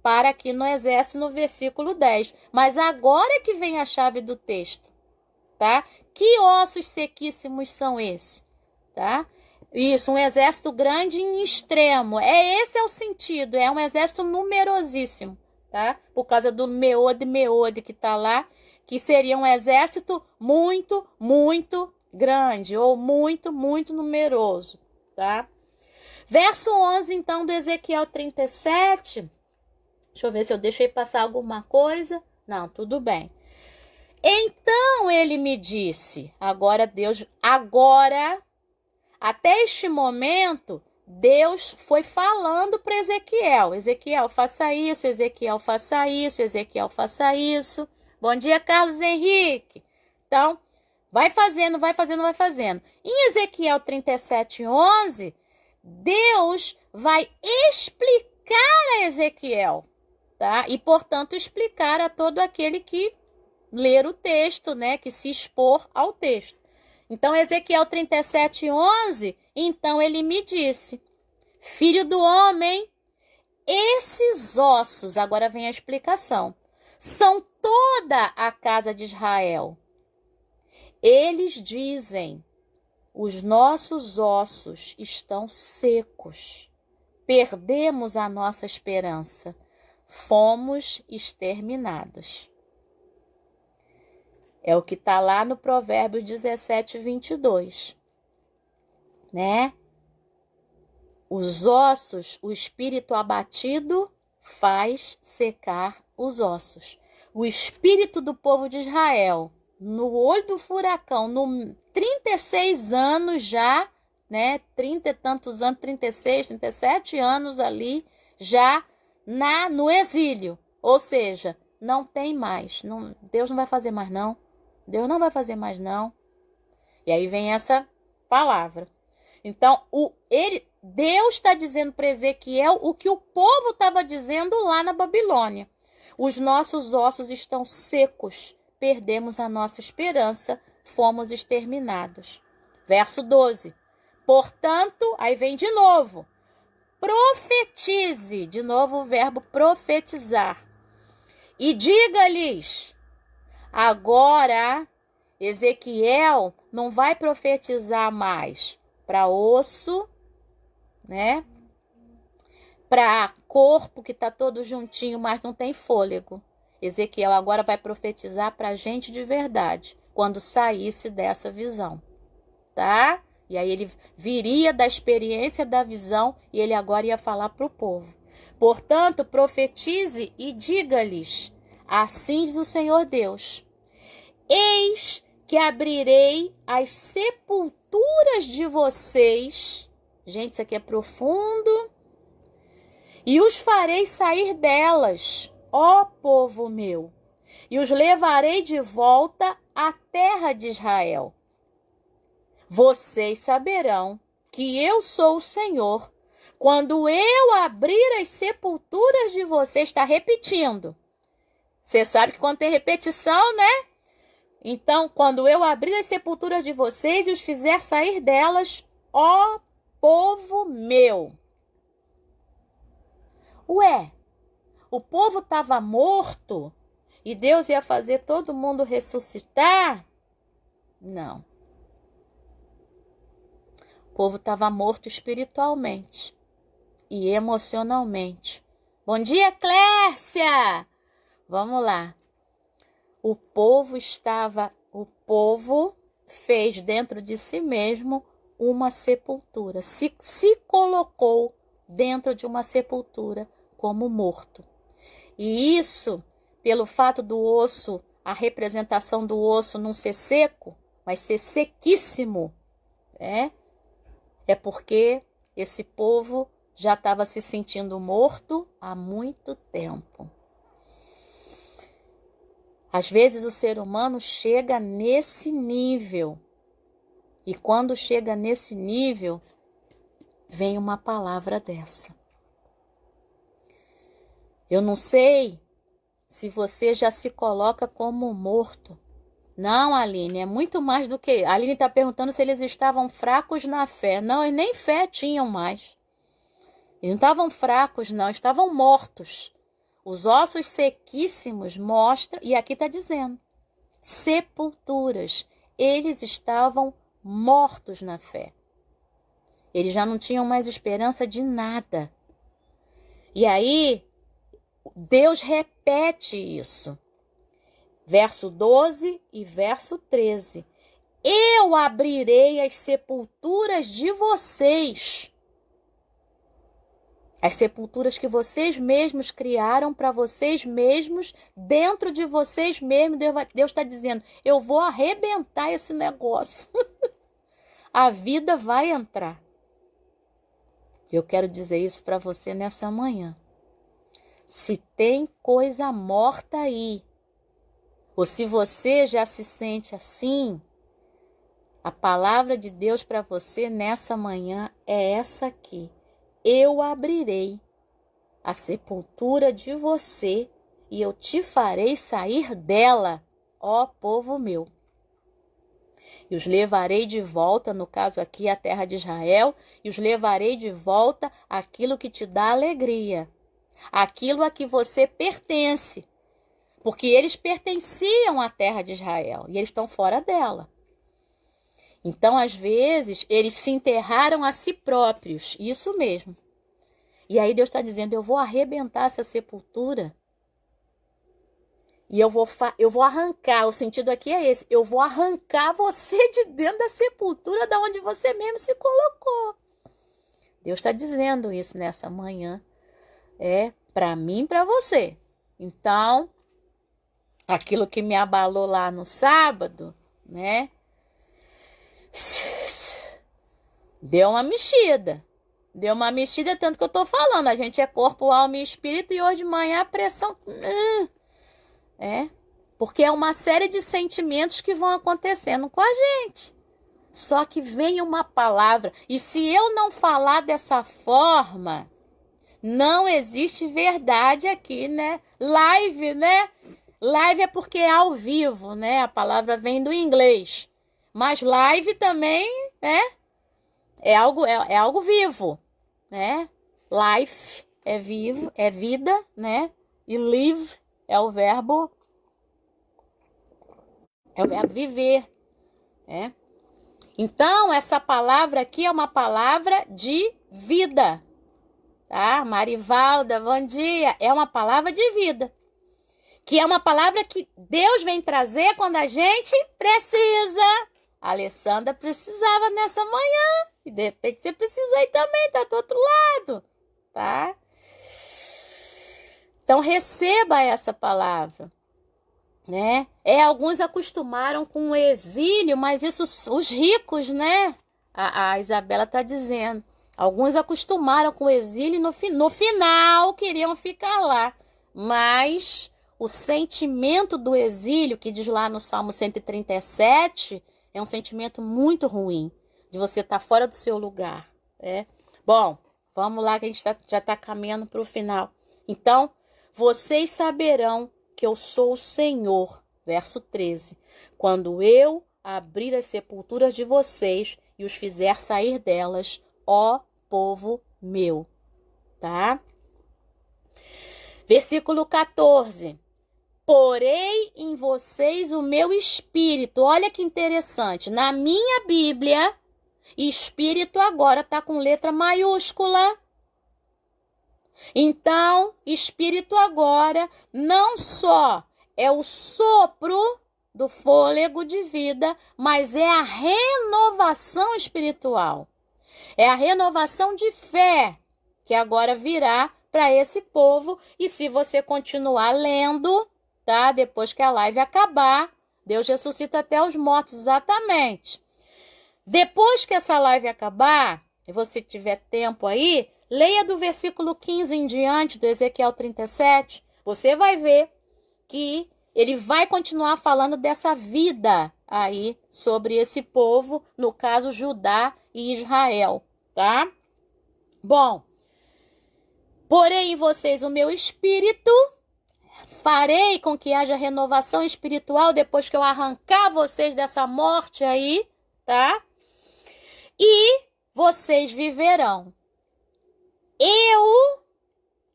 Para aqui no exército no versículo 10. Mas agora é que vem a chave do texto. Tá? Que ossos sequíssimos são esses? Tá? Isso, um exército grande em extremo. Esse é o sentido. É um exército numerosíssimo. Tá? Por causa do Meode que está lá. Que seria um exército muito, muito grande. Ou muito, muito numeroso. Tá? Verso 11, então, do Ezequiel 37. Deixa eu ver se eu deixei passar alguma coisa. Não, tudo bem. Então ele me disse, até este momento, Deus foi falando para Ezequiel. Ezequiel, faça isso, Ezequiel, faça isso, Ezequiel, faça isso. Bom dia, Carlos Henrique. Então, vai fazendo, vai fazendo, vai fazendo. Em Ezequiel 37:11, Deus vai explicar a Ezequiel, tá? E, portanto, explicar a todo aquele que ler o texto, né? Que se expor ao texto. Então, Ezequiel 37:11, então ele me disse, filho do homem, esses ossos, agora vem a explicação, são toda a casa de Israel. Eles dizem, os nossos ossos estão secos, perdemos a nossa esperança, fomos exterminados. É o que está lá no Provérbios 17:22, né? Os ossos, o espírito abatido faz secar os ossos. O espírito do povo de Israel, no olho do furacão, no 36 anos já, né? 30 e tantos anos, 36, 37 anos ali, já no exílio. Ou seja, não tem mais. Deus não vai fazer mais não. Deus não vai fazer mais não. E aí vem essa palavra. Então, Deus está dizendo para Ezequiel o que o povo estava dizendo lá na Babilônia. Os nossos ossos estão secos, perdemos a nossa esperança, fomos exterminados. Verso 12. Portanto, aí vem de novo. Profetize, de novo o verbo profetizar. E diga-lhes, agora, Ezequiel não vai profetizar mais para osso, né? Para corpo que está todo juntinho, mas não tem fôlego. Ezequiel agora vai profetizar para a gente de verdade, quando saísse dessa visão, tá? E aí ele viria da experiência da visão e ele agora ia falar para o povo. Portanto, profetize e diga-lhes, assim diz o Senhor Deus, eis que abrirei as sepulturas de vocês. Gente, isso aqui é profundo. E os farei sair delas, ó povo meu, e os levarei de volta à terra de Israel. Vocês saberão que eu sou o Senhor, quando eu abrir as sepulturas de vocês. Está repetindo. Você sabe que quando tem repetição, né? Então, quando eu abrir as sepulturas de vocês e os fizer sair delas, ó povo meu. Ué, o povo estava morto e Deus ia fazer todo mundo ressuscitar? Não. O povo estava morto espiritualmente e emocionalmente. Bom dia, Clércia! Vamos lá. O povo fez dentro de si mesmo uma sepultura. Se colocou dentro de uma sepultura como morto. E isso, pelo fato do osso, a representação do osso não ser seco, mas ser sequíssimo, é porque esse povo já estava se sentindo morto há muito tempo. Às vezes o ser humano chega nesse nível. E quando chega nesse nível, vem uma palavra dessa. Eu não sei se você já se coloca como morto, Não, Aline, é muito mais do que... A Aline está perguntando se eles estavam fracos na fé. Não, eles nem fé tinham mais. Eles não estavam fracos, não, estavam mortos. Os ossos sequíssimos mostram, e aqui está dizendo, sepulturas. Eles estavam mortos na fé. Eles já não tinham mais esperança de nada. E aí, Deus repete isso. Verso 12 e verso 13. Eu abrirei as sepulturas de vocês. As sepulturas que vocês mesmos criaram para vocês mesmos, dentro de vocês mesmos. Deus está dizendo, eu vou arrebentar esse negócio. A vida vai entrar. Eu quero dizer isso para você nessa manhã. Se tem coisa morta aí, ou se você já se sente assim, a palavra de Deus para você nessa manhã é essa aqui. Eu abrirei a sepultura de você e eu te farei sair dela, ó povo meu. E os levarei de volta, no caso aqui a terra de Israel, e os levarei de volta aquilo que te dá alegria, aquilo a que você pertence. Porque eles pertenciam à terra de Israel e eles estão fora dela. Então, às vezes, eles se enterraram a si próprios. Isso mesmo. E aí Deus está dizendo, eu vou arrebentar essa sepultura. E eu vou arrancar, o sentido aqui é esse. Eu vou arrancar você de dentro da sepultura da onde você mesmo se colocou. Deus está dizendo isso nessa manhã. É para mim e para você. Então... aquilo que me abalou lá no sábado, né? Deu uma mexida. Deu uma mexida, tanto que eu tô falando. A gente é corpo, alma e espírito, e hoje de manhã a pressão... porque é uma série de sentimentos que vão acontecendo com a gente. Só que vem uma palavra. E se eu não falar dessa forma, não existe verdade aqui, né? Live, né? Live é porque é ao vivo, né? A palavra vem do inglês. Mas live também, né? É algo vivo, né? Life é vivo, é vida, né? E live é o verbo viver, né? Então, essa palavra aqui é uma palavra de vida, tá? Marivalda, bom dia. É uma palavra de vida. Que é uma palavra que Deus vem trazer quando a gente precisa. A Alessandra precisava nessa manhã. E de repente você precisa aí também, tá do outro lado. Tá? Então receba essa palavra. Né? Alguns acostumaram com o exílio, mas isso os ricos, né? A Isabela está dizendo. Alguns acostumaram com o exílio e no final queriam ficar lá. Mas... o sentimento do exílio, que diz lá no Salmo 137, é um sentimento muito ruim, de você estar fora do seu lugar. Né? Bom, vamos lá que a gente já está caminhando para o final. Então, vocês saberão que eu sou o Senhor, verso 13, quando eu abrir as sepulturas de vocês e os fizer sair delas, ó povo meu. Tá? Versículo 14. Porei em vocês o meu espírito. Olha que interessante. Na minha Bíblia, espírito agora está com letra maiúscula. Então, espírito agora não só é o sopro do fôlego de vida, mas é a renovação espiritual. É a renovação de fé que agora virá para esse povo. E se você continuar lendo... tá? Depois que a live acabar, Deus ressuscita até os mortos, exatamente. Depois que essa live acabar, e você tiver tempo aí, leia do versículo 15 em diante, do Ezequiel 37, você vai ver que ele vai continuar falando dessa vida aí sobre esse povo, no caso Judá e Israel, tá? Bom, porém em vocês o meu espírito... farei com que haja renovação espiritual depois que eu arrancar vocês dessa morte aí, tá? E vocês viverão.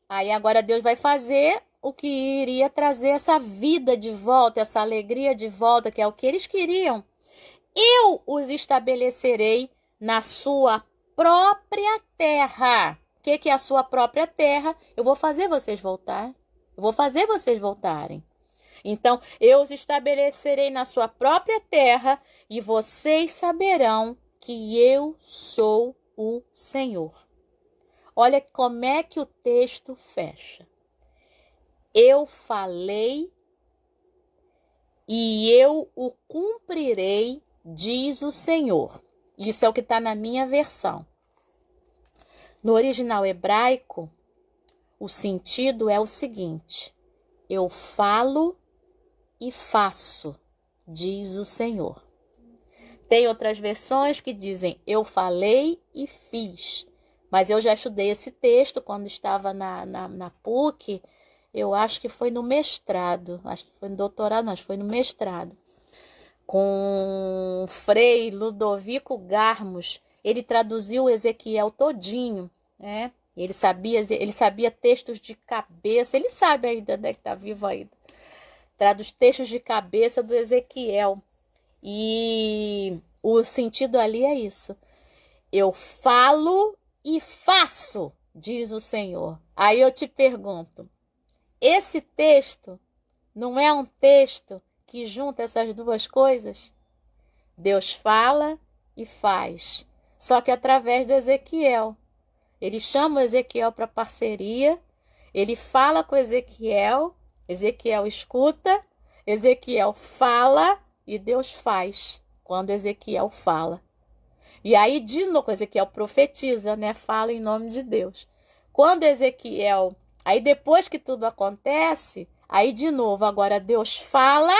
Aí agora Deus vai fazer o que iria trazer essa vida de volta, essa alegria de volta, que é o que eles queriam. Eu os estabelecerei na sua própria terra. O que é a sua própria terra? Eu vou fazer vocês voltar. Eu vou fazer vocês voltarem. Então, eu os estabelecerei na sua própria terra e vocês saberão que eu sou o Senhor. Olha como é que o texto fecha. Eu falei e eu o cumprirei, diz o Senhor. Isso é o que está na minha versão. No original hebraico, o sentido é o seguinte: eu falo e faço, diz o Senhor. Tem outras versões que dizem eu falei e fiz. Mas eu já estudei esse texto quando estava na PUC. Eu acho que foi no mestrado. Acho que foi no doutorado, não, acho que foi no mestrado. Com Frei Ludovico Garmos. Ele traduziu Ezequiel todinho, né? Ele sabia textos de cabeça. Ele sabe ainda, né, que está vivo ainda. Traduz textos de cabeça do Ezequiel. E o sentido ali é isso. Eu falo e faço, diz o Senhor. Aí eu te pergunto, esse texto não é um texto que junta essas duas coisas? Deus fala e faz, só que através do Ezequiel. Ele chama o Ezequiel para parceria, ele fala com Ezequiel, Ezequiel escuta, Ezequiel fala e Deus faz quando Ezequiel fala. E aí, de novo, Ezequiel profetiza, né? Fala em nome de Deus. Quando Ezequiel... Aí, depois que tudo acontece, aí, de novo, agora Deus fala,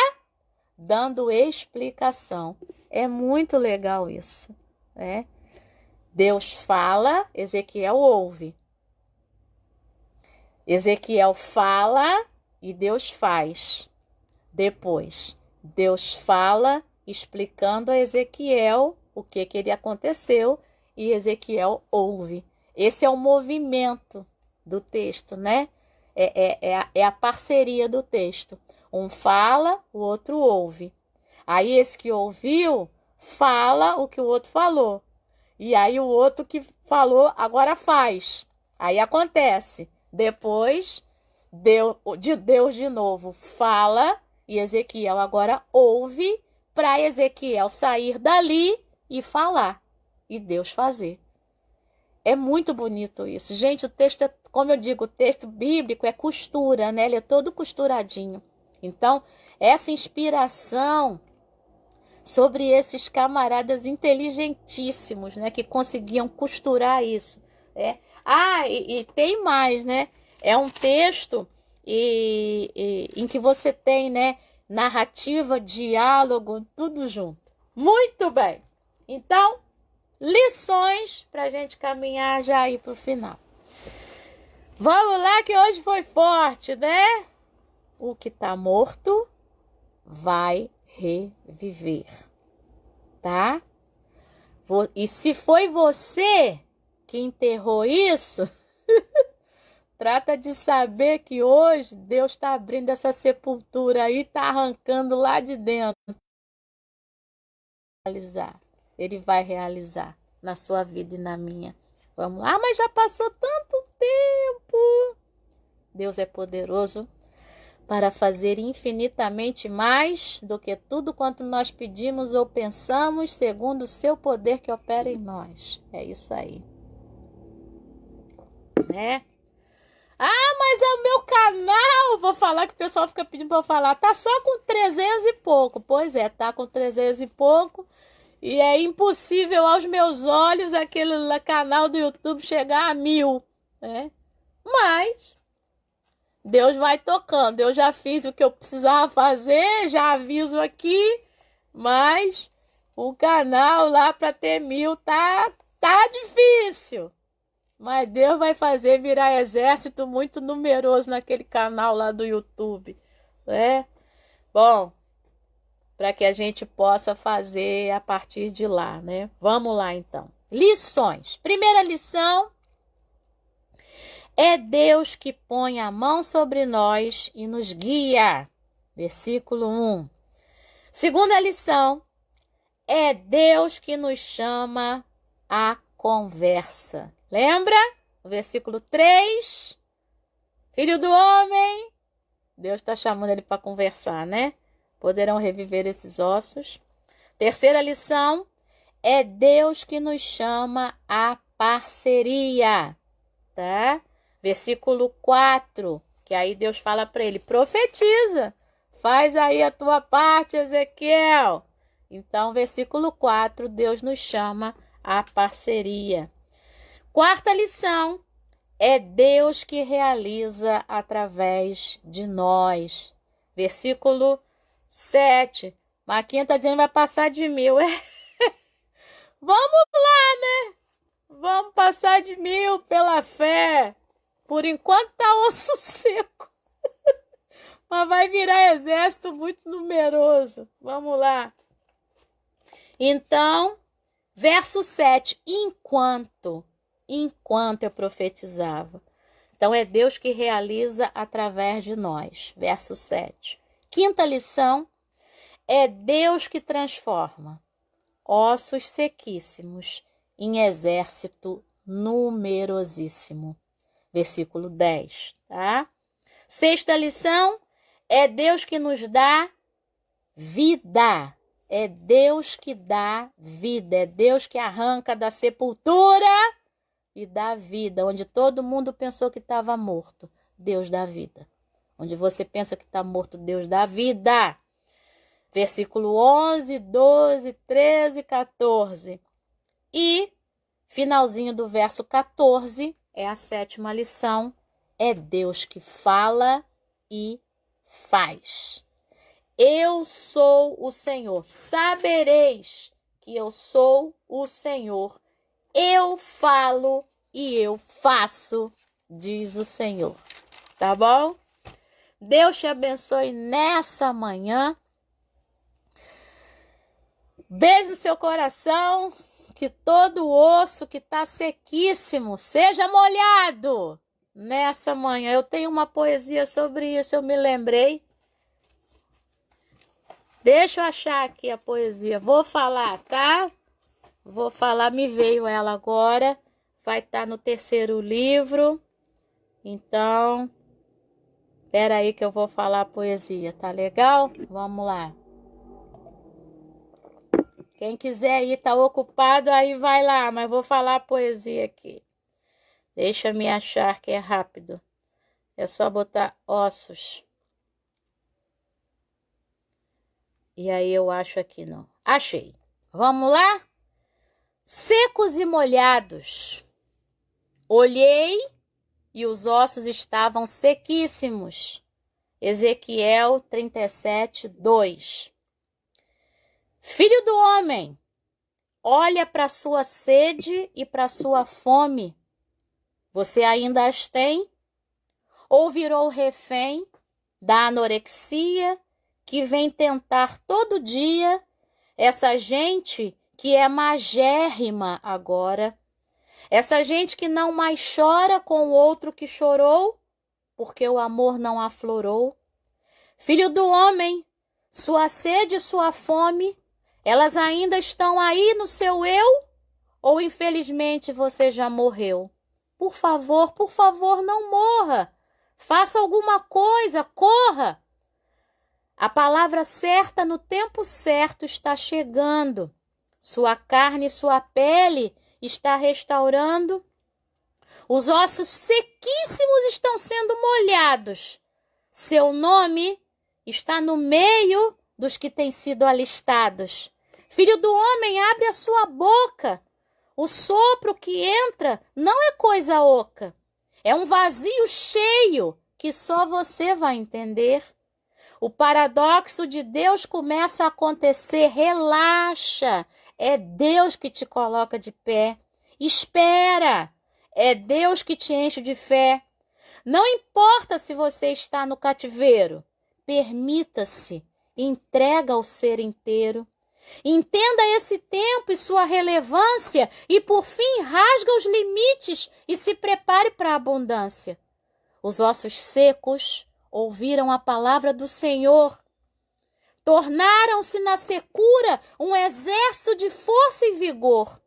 dando explicação. É muito legal isso, né? Deus fala, Ezequiel ouve. Ezequiel fala e Deus faz. Depois, Deus fala, explicando a Ezequiel o que ele aconteceu, e Ezequiel ouve. Esse é o movimento do texto, né? É a parceria do texto. Um fala, o outro ouve. Aí esse que ouviu, fala o que o outro falou. E aí o outro que falou, agora faz. Aí acontece. Depois, Deus de novo fala, e Ezequiel agora ouve, para Ezequiel sair dali e falar, e Deus fazer. É muito bonito isso. Gente, o texto, como eu digo, o texto bíblico é costura, né? Ele é todo costuradinho. Então, essa inspiração sobre esses camaradas inteligentíssimos, né? Que conseguiam costurar isso. Né? E tem mais, né? É um texto em que você tem, né? Narrativa, diálogo, tudo junto. Muito bem. Então, lições para a gente caminhar já aí para o final. Vamos lá que hoje foi forte, né? O que está morto vai reviver, tá? E se foi você que enterrou isso, trata de saber que hoje Deus está abrindo essa sepultura aí, está arrancando lá de dentro. Ele vai realizar na sua vida e na minha. Vamos lá, mas já passou tanto tempo. Deus é poderoso para fazer infinitamente mais do que tudo quanto nós pedimos ou pensamos, segundo o seu poder que opera em nós. É isso aí. Né? Mas é o meu canal. Vou falar que o pessoal fica pedindo para eu falar. Tá só com 300 e pouco. Pois é, tá com 300 e pouco. E é impossível aos meus olhos aquele canal do YouTube chegar a 1000, né? Mas Deus vai tocando. Eu já fiz o que eu precisava fazer, já aviso aqui, mas o canal lá para ter 1000 tá difícil. Mas Deus vai fazer virar exército muito numeroso naquele canal lá do YouTube, né? Bom, para que a gente possa fazer a partir de lá, né? Vamos lá, então. Lições. Primeira lição: é Deus que põe a mão sobre nós e nos guia. Versículo 1. Segunda lição: é Deus que nos chama à conversa. Lembra? O versículo 3. Filho do homem. Deus está chamando ele para conversar, né? Poderão reviver esses ossos. Terceira lição: é Deus que nos chama à parceria, tá? Versículo 4, que aí Deus fala para ele: profetiza, faz aí a tua parte, Ezequiel. Então, versículo 4, Deus nos chama à parceria. Quarta lição: é Deus que realiza através de nós. Versículo 7. Marquinha está dizendo que vai passar de 1000. Vamos lá, né? Vamos passar de 1000 pela fé. Por enquanto tá osso seco. Mas vai virar exército muito numeroso. Vamos lá. Então, verso 7. Enquanto eu profetizava. Então, é Deus que realiza através de nós. Verso 7. Quinta lição: é Deus que transforma ossos sequíssimos em exército numerosíssimo. Versículo 10, tá? Sexta lição: é Deus que nos dá vida. É Deus que dá vida. É Deus que arranca da sepultura e dá vida. Onde todo mundo pensou que estava morto, Deus dá vida. Onde você pensa que está morto, Deus dá vida. Versículo 11, 12, 13, 14. E, finalzinho do verso 14, é a sétima lição: é Deus que fala e faz. Eu sou o Senhor. Sabereis que eu sou o Senhor. Eu falo e eu faço, diz o Senhor. Tá bom? Deus te abençoe nessa manhã. Beijo no seu coração, que todo osso que está sequíssimo seja molhado nessa manhã. Eu tenho uma poesia sobre isso, eu me lembrei. Deixa eu achar aqui a poesia. Vou falar, tá? Vou falar, me veio ela agora. Vai estar no terceiro livro. Então, espera aí que eu vou falar a poesia, tá legal? Vamos lá. Quem quiser ir, tá ocupado, aí vai lá, mas vou falar a poesia aqui. Deixa-me achar que é rápido. É só botar ossos. E aí eu acho aqui, não. Achei. Vamos lá? Secos e molhados. Olhei e os ossos estavam sequíssimos. Ezequiel 37, 2. Filho do homem, olha para sua sede e para sua fome. Você ainda as tem? Ou virou refém da anorexia que vem tentar todo dia essa gente que é magérrima agora? Essa gente que não mais chora com o outro que chorou, porque o amor não aflorou. Filho do homem, sua sede e sua fome, elas ainda estão aí no seu eu? Ou infelizmente você já morreu? Por favor, não morra. Faça alguma coisa, corra. A palavra certa no tempo certo está chegando. Sua carne e sua pele está restaurando. Os ossos sequíssimos estão sendo molhados. Seu nome está no meio dos que têm sido alistados. Filho do homem, abre a sua boca. O sopro que entra não é coisa oca. É um vazio cheio que só você vai entender. O paradoxo de Deus começa a acontecer. Relaxa. É Deus que te coloca de pé. Espera. É Deus que te enche de fé. Não importa se você está no cativeiro, permita-se, entrega ao ser inteiro. Entenda esse tempo e sua relevância e, por fim, rasga os limites e se prepare para a abundância. Os ossos secos ouviram a palavra do Senhor. Tornaram-se na secura um exército de força e vigor.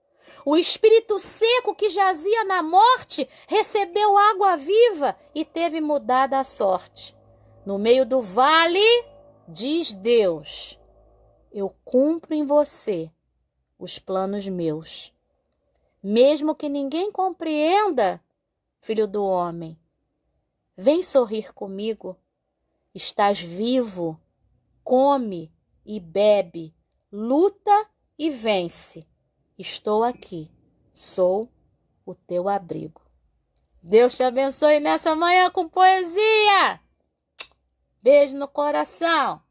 O espírito seco que jazia na morte recebeu água viva e teve mudada a sorte. No meio do vale, diz Deus, eu cumpro em você os planos meus. Mesmo que ninguém compreenda, filho do homem, vem sorrir comigo. Estás vivo, come e bebe, luta e vence. Estou aqui, sou o teu abrigo. Deus te abençoe nessa manhã com poesia. Beijo no coração.